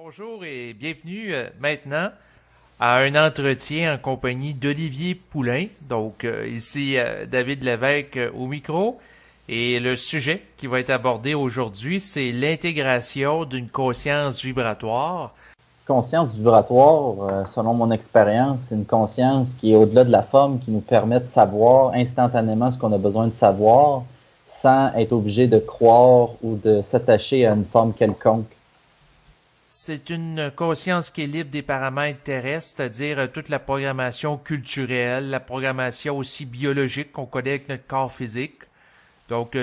Bonjour et bienvenue maintenant à un entretien en compagnie d'Olivier Poulain. Ici David Lévesque au micro. Et le sujet qui va être abordé aujourd'hui, c'est l'intégration d'une conscience vibratoire. Conscience vibratoire, selon mon expérience, c'est une conscience qui est au-delà de la forme, qui nous permet de savoir instantanément ce qu'on a besoin de savoir, sans être obligé de croire ou de s'attacher à une forme quelconque. C'est une conscience qui est libre des paramètres terrestres, c'est-à-dire toute la programmation culturelle, la programmation aussi biologique qu'on connaît avec notre corps physique.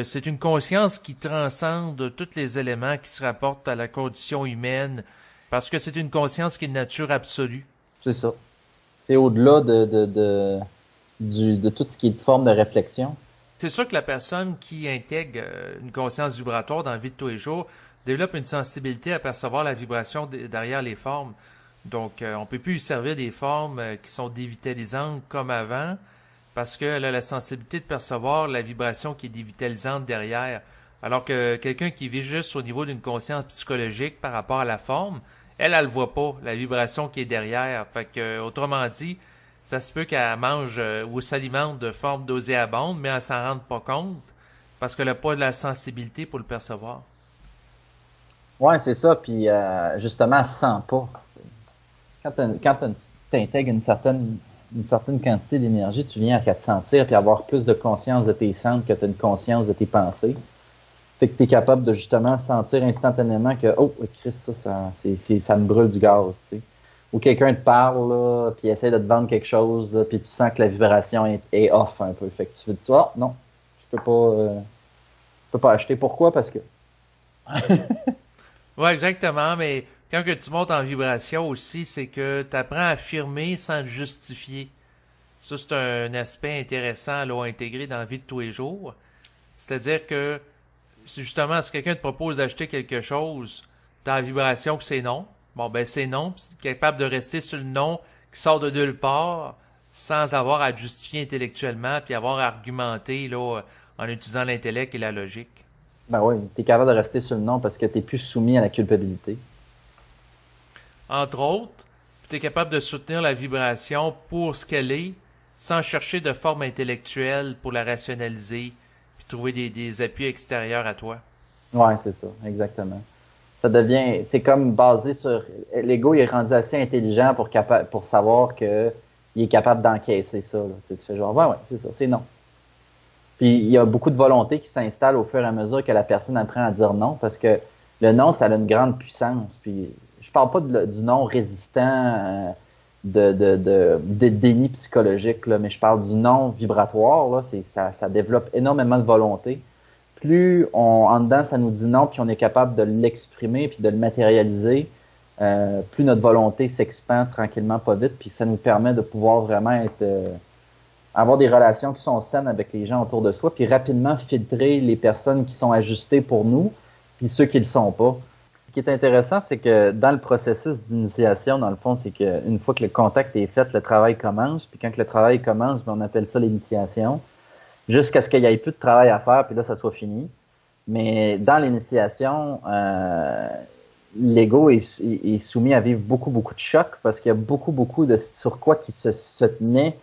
C'est une conscience qui transcende tous les éléments qui se rapportent à la condition humaine, parce que c'est une conscience qui est de nature absolue. C'est ça. C'est au-delà de tout ce qui est de forme de réflexion. C'est sûr que la personne qui intègre une conscience vibratoire dans la vie de tous les jours développe une sensibilité à percevoir la vibration derrière les formes. On peut plus lui servir des formes qui sont dévitalisantes comme avant, parce qu'elle a la sensibilité de percevoir la vibration qui est dévitalisante derrière. Alors que quelqu'un qui vit juste au niveau d'une conscience psychologique par rapport à la forme, elle le voit pas, la vibration qui est derrière. Autrement dit, ça se peut qu'elle mange ou s'alimente de formes nauséabondes, mais elle s'en rende pas compte, parce qu'elle n'a pas de la sensibilité pour le percevoir. Ouais, c'est ça. Puis justement, elle se sent pas. Quand t'intègres une certaine quantité d'énergie, tu viens à te sentir puis avoir plus de conscience de tes centres que tu as une conscience de tes pensées. Fait que tu es capable de justement sentir instantanément que oh Christ, ça me brûle du gaz, tu sais. Ou quelqu'un te parle là, puis essaie de te vendre quelque chose, là, puis tu sens que la vibration est off un peu. Fait que tu dis ah non, je peux pas acheter. Pourquoi? Parce que Ouais, exactement, mais quand que tu montes en vibration aussi, c'est que tu apprends à affirmer sans le justifier. Ça, c'est un aspect intéressant là, à intégrer dans la vie de tous les jours. C'est-à-dire que si justement, si quelqu'un te propose d'acheter quelque chose, t'as la vibration que c'est non. Bon, ben c'est non, puis tu es capable de rester sur le non qui sort de nulle part sans avoir à justifier intellectuellement puis avoir à argumenter là, en utilisant l'intellect et la logique. ben oui, tu es capable de rester sur le non parce que tu plus soumis à la culpabilité. Entre autres, tu es capable de soutenir la vibration pour ce qu'elle est, sans chercher de forme intellectuelle pour la rationaliser, puis trouver des appuis extérieurs à toi. Ouais, c'est ça, exactement. C'est comme basé sur, l'ego il est rendu assez intelligent pour savoir que il est capable d'encaisser ça, là. Tu fais genre, ouais, c'est ça, c'est non. Puis il y a beaucoup de volonté qui s'installe au fur et à mesure que la personne apprend à dire non, parce que le non, ça a une grande puissance. Puis je parle pas du non résistant de déni psychologique, là, mais je parle du non vibratoire. Là, ça développe énormément de volonté. Plus en dedans, ça nous dit non, puis on est capable de l'exprimer puis de le matérialiser, plus notre volonté s'expand tranquillement, pas vite, puis ça nous permet de pouvoir vraiment avoir des relations qui sont saines avec les gens autour de soi, puis rapidement filtrer les personnes qui sont ajustées pour nous, puis ceux qui le sont pas. Ce qui est intéressant, c'est que dans le processus d'initiation, dans le fond, c'est qu'une fois que le contact est fait, le travail commence, puis quand le travail commence, ben, on appelle ça l'initiation, jusqu'à ce qu'il y ait plus de travail à faire, puis là, ça soit fini. Mais dans l'initiation, l'ego est soumis à vivre beaucoup, beaucoup de chocs, parce qu'il y a beaucoup, beaucoup de sur quoi qui se tenait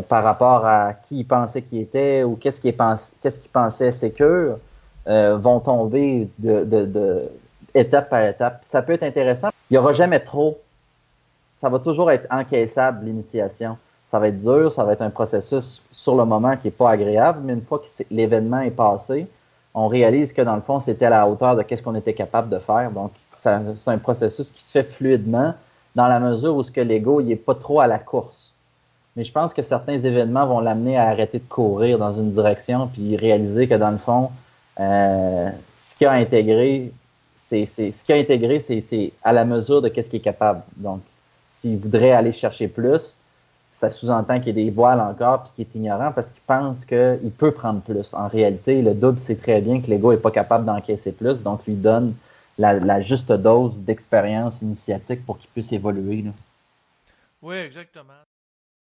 par rapport à qui il pensait qu'il était ou qu'est-ce qu'il pensait sécure, vont tomber de étape par étape. Ça peut être intéressant. Il y aura jamais trop. Ça va toujours être encaissable, l'initiation. Ça va être dur, ça va être un processus sur le moment qui est pas agréable, mais une fois que l'événement est passé, on réalise que dans le fond, c'était à la hauteur de qu'est-ce qu'on était capable de faire. Donc, c'est un processus qui se fait fluidement dans la mesure où ce que l'ego, il est pas trop à la course. Mais je pense que certains événements vont l'amener à arrêter de courir dans une direction puis réaliser que dans le fond, ce qu'il a intégré, c'est à la mesure de qu'est-ce qu'il est capable. Donc, s'il voudrait aller chercher plus, ça sous-entend qu'il y a des voiles encore puis qu'il est ignorant parce qu'il pense qu'il peut prendre plus. En réalité, le double sait très bien que l'ego est pas capable d'encaisser plus, donc lui donne la juste dose d'expérience initiatique pour qu'il puisse évoluer, là. Oui, exactement.